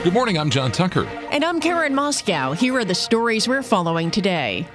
Good morning, I'm John Tucker. And I'm Karen Moscow. Here are the stories we're following today.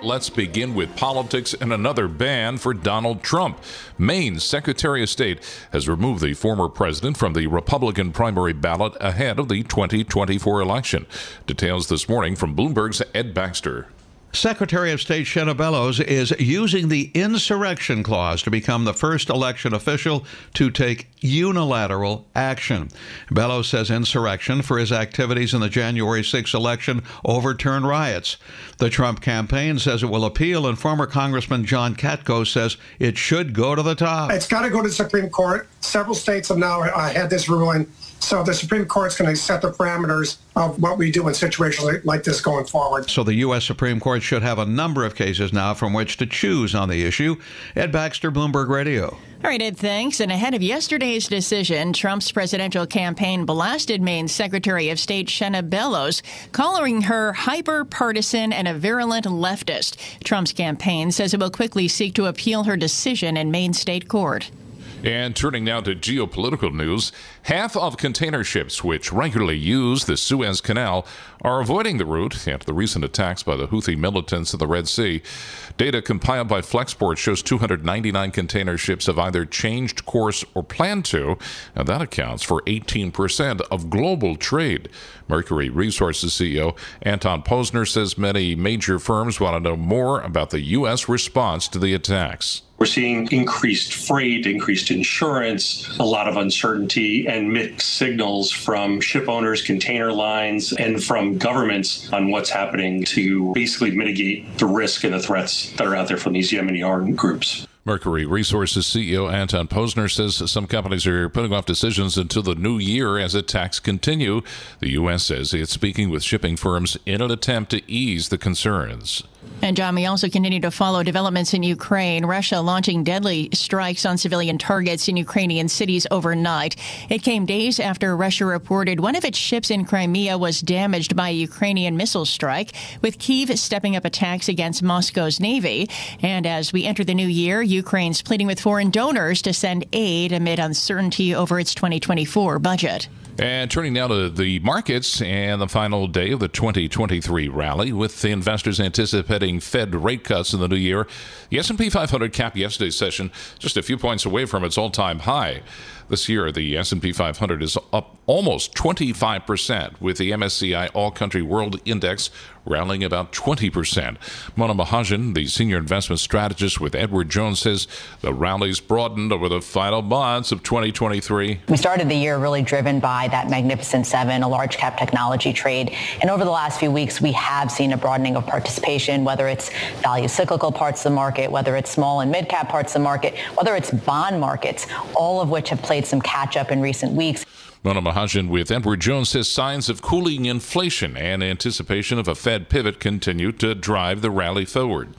Let's begin with politics and another ban for Donald Trump. Maine's Secretary of State has removed the former president from the Republican primary ballot ahead of the 2024 election. Details this morning from Bloomberg's Ed Baxter. Secretary of State Shenna Bellows is using the insurrection clause to become the first election official to take unilateral action. Bellows says insurrection for his activities in the January 6 election overturned riots. The Trump campaign says it will appeal, and former Congressman John Katko says it should go to the top. It's got to go to the Supreme Court. Several states have now had this ruling. So the Supreme Court's going to set the parameters of what we do in situations like this going forward. So the U.S. Supreme Court should have a number of cases now from which to choose on the issue. Ed Baxter, Bloomberg Radio. All right, Ed, thanks. And ahead of yesterday's decision, Trump's presidential campaign blasted Maine's Secretary of State Shenna Bellows, calling her hyper-partisan and a virulent leftist. Trump's campaign says it will quickly seek to appeal her decision in Maine State Court. And turning now to geopolitical news, half of container ships which regularly use the Suez Canal are avoiding the route after the recent attacks by the Houthi militants in the Red Sea. Data compiled by Flexport shows 299 container ships have either changed course or plan to, and that accounts for 18% of global trade. Mercury Resources CEO Anton Posner says many major firms want to know more about the U.S. response to the attacks. We're seeing increased freight, increased insurance, a lot of uncertainty and mixed signals from ship owners, container lines, and from governments on what's happening to basically mitigate the risk and the threats that are out there from these Yemeni armed groups. Mercury Resources CEO Anton Posner says some companies are putting off decisions until the new year as attacks continue. The U.S. says it's speaking with shipping firms in an attempt to ease the concerns. And, John, we also continue to follow developments in Ukraine. Russia launching deadly strikes on civilian targets in Ukrainian cities overnight. It came days after Russia reported one of its ships in Crimea was damaged by a Ukrainian missile strike, with Kyiv stepping up attacks against Moscow's navy. And as we enter the new year, Ukraine's pleading with foreign donors to send aid amid uncertainty over its 2024 budget. And turning now to the markets and the final day of the 2023 rally, with the investors anticipating Fed rate cuts in the new year. The S&P 500 capped yesterday's session just a few points away from its all-time high. This year, the S&P 500 is up almost 25%, with the MSCI All-Country World Index rallying about 20%. Mona Mahajan, the senior investment strategist with Edward Jones, says the rallies broadened over the final months of 2023. We started the year really driven by that Magnificent Seven, a large cap technology trade. And over the last few weeks, we have seen a broadening of participation, whether it's value cyclical parts of the market, whether it's small and mid cap parts of the market, whether it's bond markets, all of which have played some catch up in recent weeks. Mona Mahajan with Edward Jones says signs of cooling inflation and anticipation of a Fed pivot continue to drive the rally forward.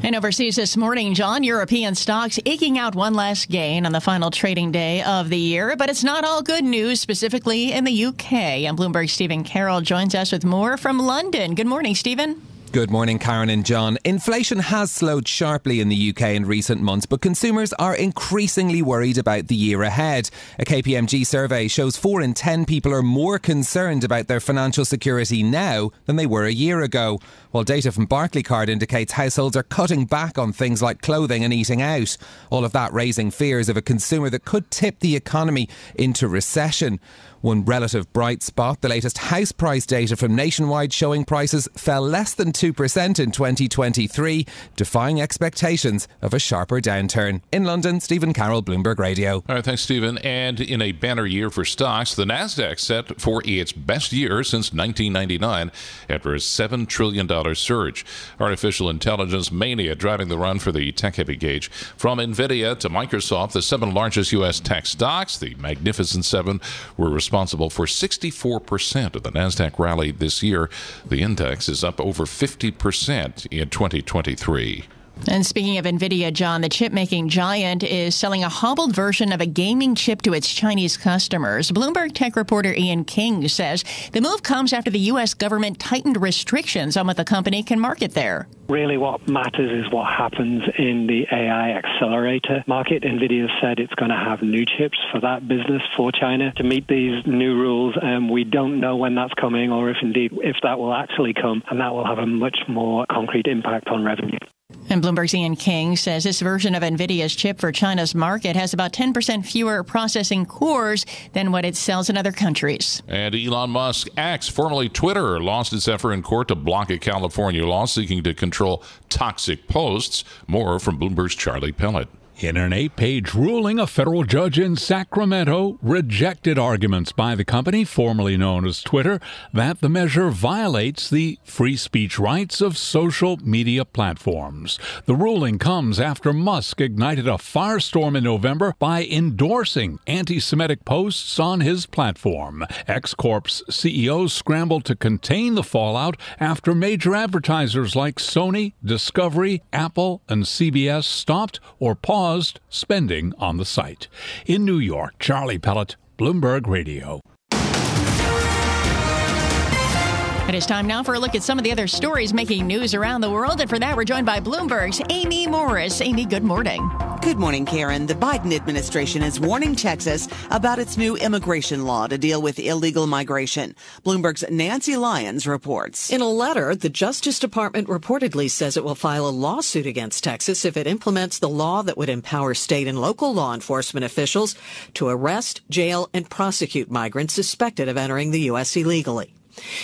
And overseas this morning, John, European stocks eking out one last gain on the final trading day of the year. But it's not all good news, specifically in the UK. And Bloomberg's Stephen Carroll joins us with more from London. Good morning, Stephen. Good morning, Karen and John. Inflation has slowed sharply in the UK in recent months, but consumers are increasingly worried about the year ahead. A KPMG survey shows 4 in 10 people are more concerned about their financial security now than they were a year ago, while data from Barclaycard indicates households are cutting back on things like clothing and eating out. All of that raising fears of a consumer that could tip the economy into recession. One relative bright spot, the latest house price data from Nationwide showing prices fell less than 2% in 2023, defying expectations of a sharper downturn. In London, Stephen Carroll, Bloomberg Radio. All right, thanks, Stephen. And in a banner year for stocks, the Nasdaq set for its best year since 1999 after a $7 trillion surge. Artificial intelligence mania driving the run for the tech-heavy gauge. From NVIDIA to Microsoft, the 7 largest U.S. tech stocks, the Magnificent Seven, were responsible for 64% of the Nasdaq rally this year. The index is up over 50% in 2023. And speaking of NVIDIA, John, the chip-making giant is selling a hobbled version of a gaming chip to its Chinese customers. Bloomberg tech reporter Ian King says the move comes after the U.S. government tightened restrictions on what the company can market there. Really what matters is what happens in the AI accelerator market. NVIDIA said it's going to have new chips for that business for China to meet these new rules. We don't know when that's coming or if that will actually come, and that will have a much more concrete impact on revenue. And Bloomberg's Ian King says this version of NVIDIA's chip for China's market has about 10% fewer processing cores than what it sells in other countries. And Elon Musk, X, formerly Twitter, lost its effort in court to block a California law seeking to control toxic posts. More from Bloomberg's Charlie Pellet. In an 8-page ruling, a federal judge in Sacramento rejected arguments by the company, formerly known as Twitter, that the measure violates the free speech rights of social media platforms. The ruling comes after Musk ignited a firestorm in November by endorsing anti-Semitic posts on his platform. X Corp's CEO scrambled to contain the fallout after major advertisers like Sony, Discovery, Apple, and CBS stopped or paused spending on the site. In New York, Charlie Pellet, Bloomberg Radio. It is time now for a look at some of the other stories making news around the world. And for that, we're joined by Bloomberg's Amy Morris. Amy, good morning. Good morning, Karen. The Biden administration is warning Texas about its new immigration law to deal with illegal migration. Bloomberg's Nancy Lyons reports. In a letter, the Justice Department reportedly says it will file a lawsuit against Texas if it implements the law that would empower state and local law enforcement officials to arrest, jail, and prosecute migrants suspected of entering the U.S. illegally.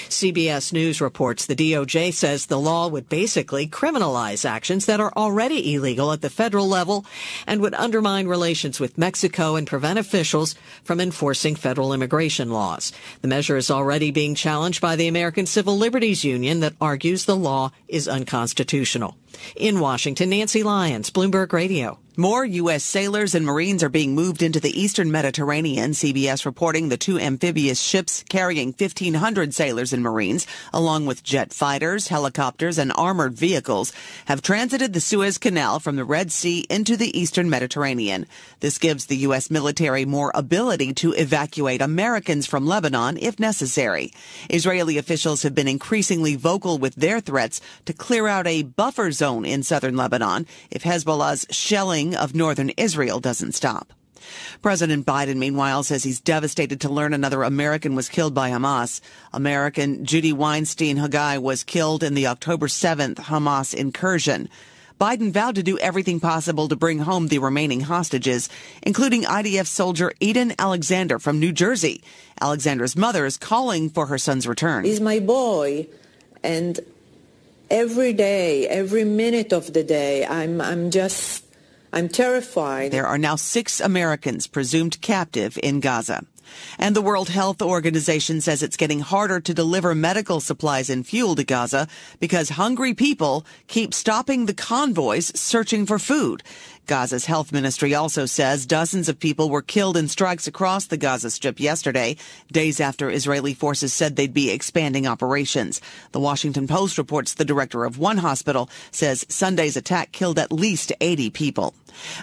CBS News reports the DOJ says the law would basically criminalize actions that are already illegal at the federal level and would undermine relations with Mexico and prevent officials from enforcing federal immigration laws. The measure is already being challenged by the American Civil Liberties Union that argues the law is unconstitutional. In Washington, Nancy Lyons, Bloomberg Radio. More U.S. sailors and Marines are being moved into the eastern Mediterranean. CBS reporting the 2 amphibious ships carrying 1,500 sailors and Marines, along with jet fighters, helicopters, and armored vehicles, have transited the Suez Canal from the Red Sea into the eastern Mediterranean. This gives the U.S. military more ability to evacuate Americans from Lebanon if necessary. Israeli officials have been increasingly vocal with their threats to clear out a buffer zone in southern Lebanon if Hezbollah's shelling of northern Israel doesn't stop. President Biden, meanwhile, says he's devastated to learn another American was killed by Hamas. American Judy Weinstein-Haggai was killed in the October 7th Hamas incursion. Biden vowed to do everything possible to bring home the remaining hostages, including IDF soldier Eden Alexander from New Jersey. Alexander's mother is calling for her son's return. He's my boy, and every day, every minute of the day, I'm terrified. There are now 6 Americans presumed captive in Gaza. And the World Health Organization says it's getting harder to deliver medical supplies and fuel to Gaza because hungry people keep stopping the convoys searching for food. Gaza's health ministry also says dozens of people were killed in strikes across the Gaza Strip yesterday, days after Israeli forces said they'd be expanding operations. The Washington Post reports the director of one hospital says Sunday's attack killed at least 80 people.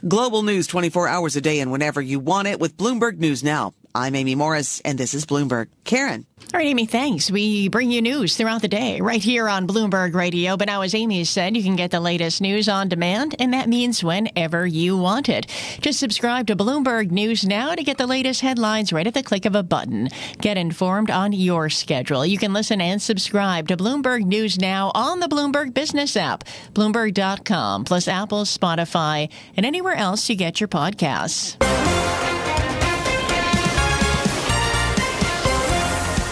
Global news 24 hours a day and whenever you want it with Bloomberg News Now. I'm Amy Morris, and this is Bloomberg. Karen. All right, Amy, thanks. We bring you news throughout the day right here on Bloomberg Radio. But now, as Amy said, you can get the latest news on demand, and that means whenever you want it. Just subscribe to Bloomberg News Now to get the latest headlines right at the click of a button. Get informed on your schedule. You can listen and subscribe to Bloomberg News Now on the Bloomberg Business app, Bloomberg.com, plus Apple, Spotify, and anywhere else you get your podcasts.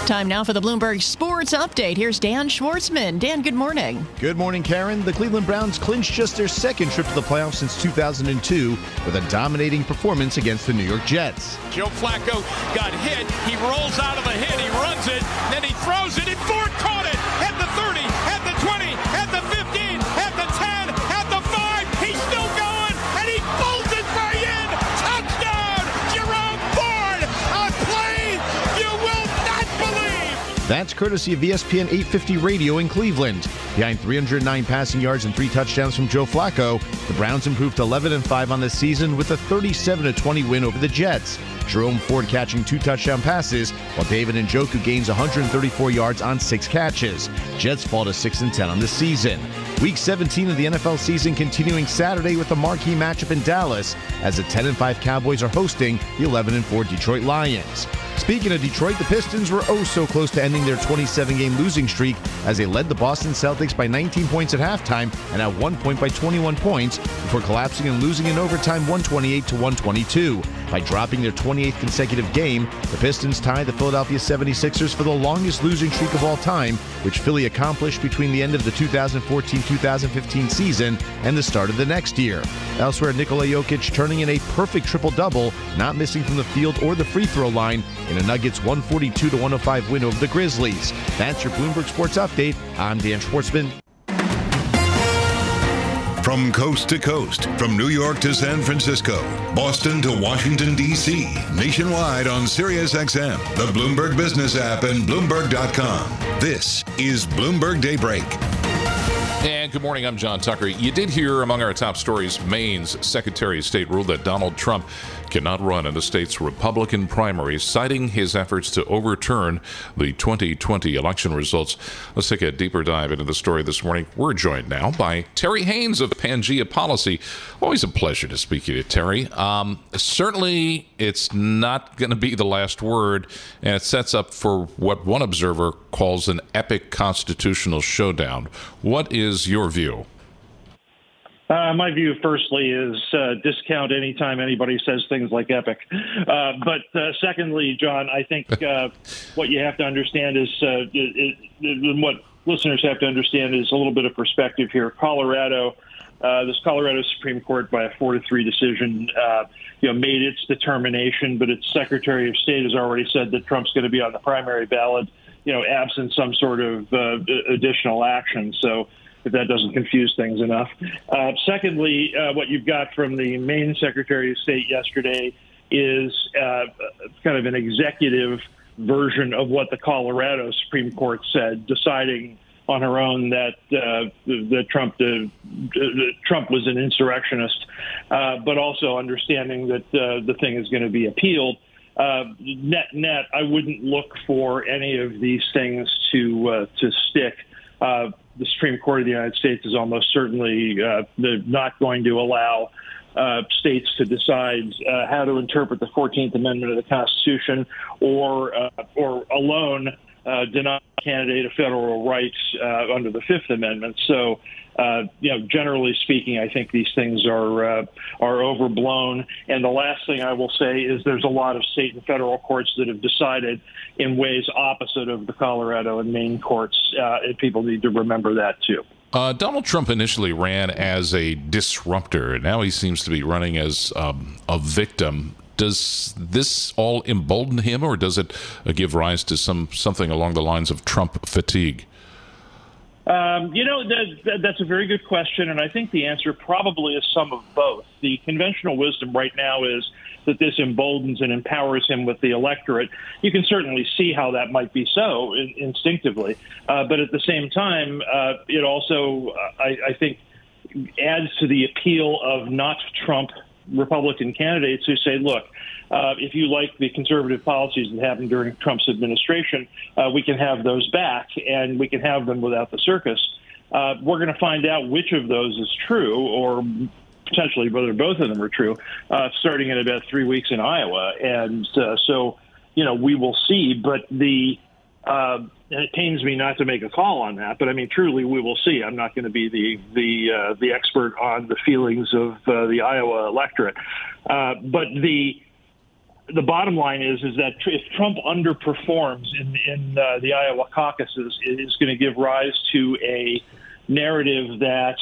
Time now for the Bloomberg Sports Update. Here's Dan Schwartzman. Dan, good morning. Good morning, Karen. The Cleveland Browns clinched just their second trip to the playoffs since 2002 with a dominating performance against the New York Jets. Joe Flacco got hit. He rolls out of the hit. He runs it. Then he throws it. And Ford caught it at the 30, at the 20, at the 15, at the 10, at the 5. He's still going. And he bolts it for in. Touchdown, Jerome Ford. A play you will not believe. That's courtesy of ESPN 850 Radio in Cleveland. Behind 309 passing yards and 3 touchdowns from Joe Flacco, the Browns improved to 11-5 on the season with a 37-20 win over the Jets. Jerome Ford catching 2 touchdown passes, while David Njoku gains 134 yards on 6 catches. Jets fall to 6-10 on the season. Week 17 of the NFL season continuing Saturday with a marquee matchup in Dallas as the 10-5 Cowboys are hosting the 11-4 Detroit Lions. Speaking of Detroit, the Pistons were oh so close to ending their 27-game losing streak as they led the Boston Celtics by 19 points at halftime and at one point by 21 points before collapsing and losing in overtime 128-122. By dropping their 28th consecutive game, the Pistons tied the Philadelphia 76ers for the longest losing streak of all time, which Philly accomplished between the end of the 2014-2015 season and the start of the next year. Elsewhere, Nikola Jokic turning in a perfect triple-double, not missing from the field or the free throw line in a Nuggets 142-105 win over the Grizzlies. That's your Bloomberg Sports Update. I'm Dan Schwartzman. From coast to coast, from New York to San Francisco, Boston to Washington, D.C., nationwide on SiriusXM, the Bloomberg Business app, and Bloomberg.com. This is Bloomberg Daybreak. And good morning, I'm John Tucker. You did hear among our top stories, Maine's Secretary of State ruled that Donald Trump cannot run in the state's Republican primary, citing his efforts to overturn the 2020 election results. Let's take a deeper dive into the story this morning. We're joined now by Terry Haynes of Pangea Policy. Always a pleasure to speak to you, Terry. Certainly, it's not going to be the last word, and it sets up for what one observer calls an epic constitutional showdown. What is your view? My view, firstly, is discount anytime anybody says things like epic. But secondly, John, I think what you have to understand is what listeners have to understand is a little bit of perspective here. Colorado, this Colorado Supreme Court, by a 4-3 decision, made its determination, but its Secretary of State has already said that Trump's going to be on the primary ballot, absent some sort of additional action. So, if that doesn't confuse things enough. Secondly, what you've got from the Maine Secretary of State yesterday is kind of an executive version of what the Colorado Supreme Court said, deciding on her own that Trump was an insurrectionist, but also understanding that the thing is going to be appealed. Net, I wouldn't look for any of these things to stick. The Supreme Court of the United States is almost certainly not going to allow states to decide how to interpret the 14th Amendment of the Constitution or alone deny a candidate of federal rights under the Fifth Amendment. So, generally speaking, I think these things are overblown. And the last thing I will say is there's a lot of state and federal courts that have decided in ways opposite of the Colorado and Maine courts, and people need to remember that too. Donald Trump initially ran as a disruptor. Now he seems to be running as a victim. Does this all embolden him, or does it give rise to something along the lines of Trump fatigue? That's a very good question, and I think the answer probably is some of both. The conventional wisdom right now is that this emboldens and empowers him with the electorate. You can certainly see how that might be so instinctively, but at the same time, it also, I think, adds to the appeal of not Trump Republican candidates who say, look, if you like the conservative policies that happened during Trump's administration, we can have those back, and we can have them without the circus. We're going to find out which of those is true, or potentially whether both of them are true, starting in about 3 weeks in Iowa. And so, we will see. But and it pains me not to make a call on that, but I mean, truly, we will see. I'm not going to be the expert on the feelings of the Iowa electorate. But the bottom line is that if Trump underperforms in the Iowa caucuses, it is going to give rise to a narrative that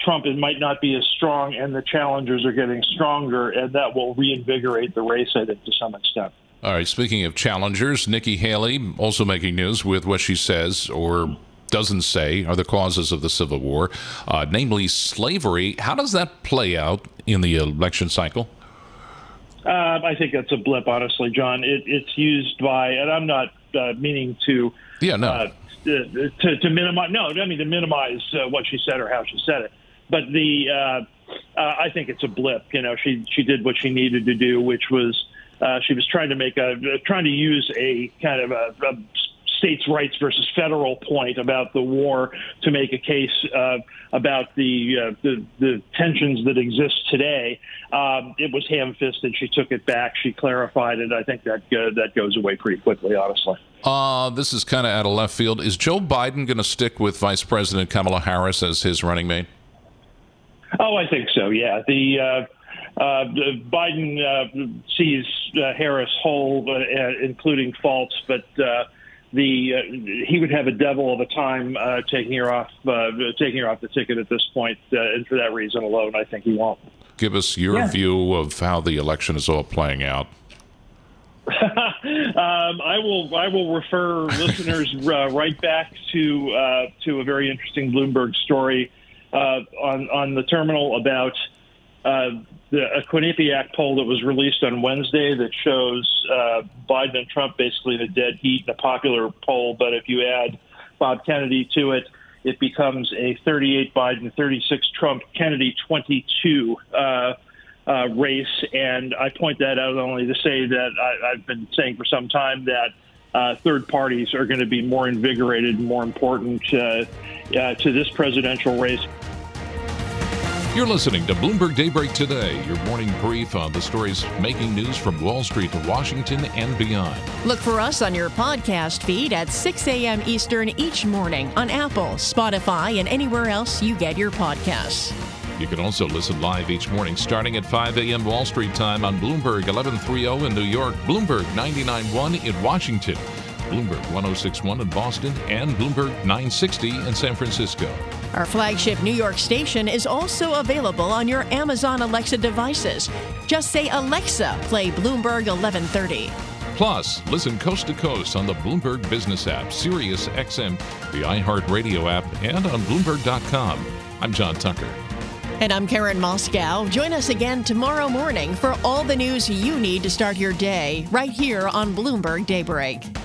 Trump might not be as strong, and the challengers are getting stronger, and that will reinvigorate the race, I think, to some extent. All right, speaking of challengers, Nikki Haley also making news with what she says or doesn't say are the causes of the Civil War, namely slavery. How does that play out in the election cycle? I think that's a blip, honestly, John. It's used by, and I'm not meaning to Yeah, no. To minimize, to minimize what she said or how she said it. But I think it's a blip. She did what she needed to do, which was she was trying to use a kind of a states' rights versus federal point about the war to make a case about the tensions that exist today. It was ham-fisted. She took it back. She clarified it. I think that goes away pretty quickly, honestly. This is kind of out of left field. Is Joe Biden going to stick with Vice President Kamala Harris as his running mate? Oh, I think so, yeah. Biden sees Harris whole, including faults, but he would have a devil of a time taking her off the ticket at this point, and for that reason alone, I think he won't. Give us your view of how the election is all playing out. I will refer listeners right back to a very interesting Bloomberg story on the terminal about a Quinnipiac poll that was released on Wednesday that shows Biden and Trump basically in a dead heat in a popular poll. But if you add Bob Kennedy to it, it becomes a 38 Biden, 36 Trump, Kennedy 22 race. And I point that out only to say that I've been saying for some time that third parties are going to be more invigorated and more important to this presidential race. You're listening to Bloomberg Daybreak Today, your morning brief on the stories making news from Wall Street to Washington and beyond. Look for us on your podcast feed at 6 a.m. Eastern each morning on Apple, Spotify, and anywhere else you get your podcasts. You can also listen live each morning starting at 5 a.m. Wall Street time on Bloomberg 1130 in New York, Bloomberg 99.1 in Washington, Bloomberg 106.1 in Boston, and Bloomberg 960 in San Francisco. Our flagship New York station is also available on your Amazon Alexa devices. Just say, Alexa, play Bloomberg 1130. Plus, listen coast to coast on the Bloomberg Business app, Sirius XM, the iHeartRadio app, and on Bloomberg.com. I'm John Tucker. And I'm Karen Moscow. Join us again tomorrow morning for all the news you need to start your day right here on Bloomberg Daybreak.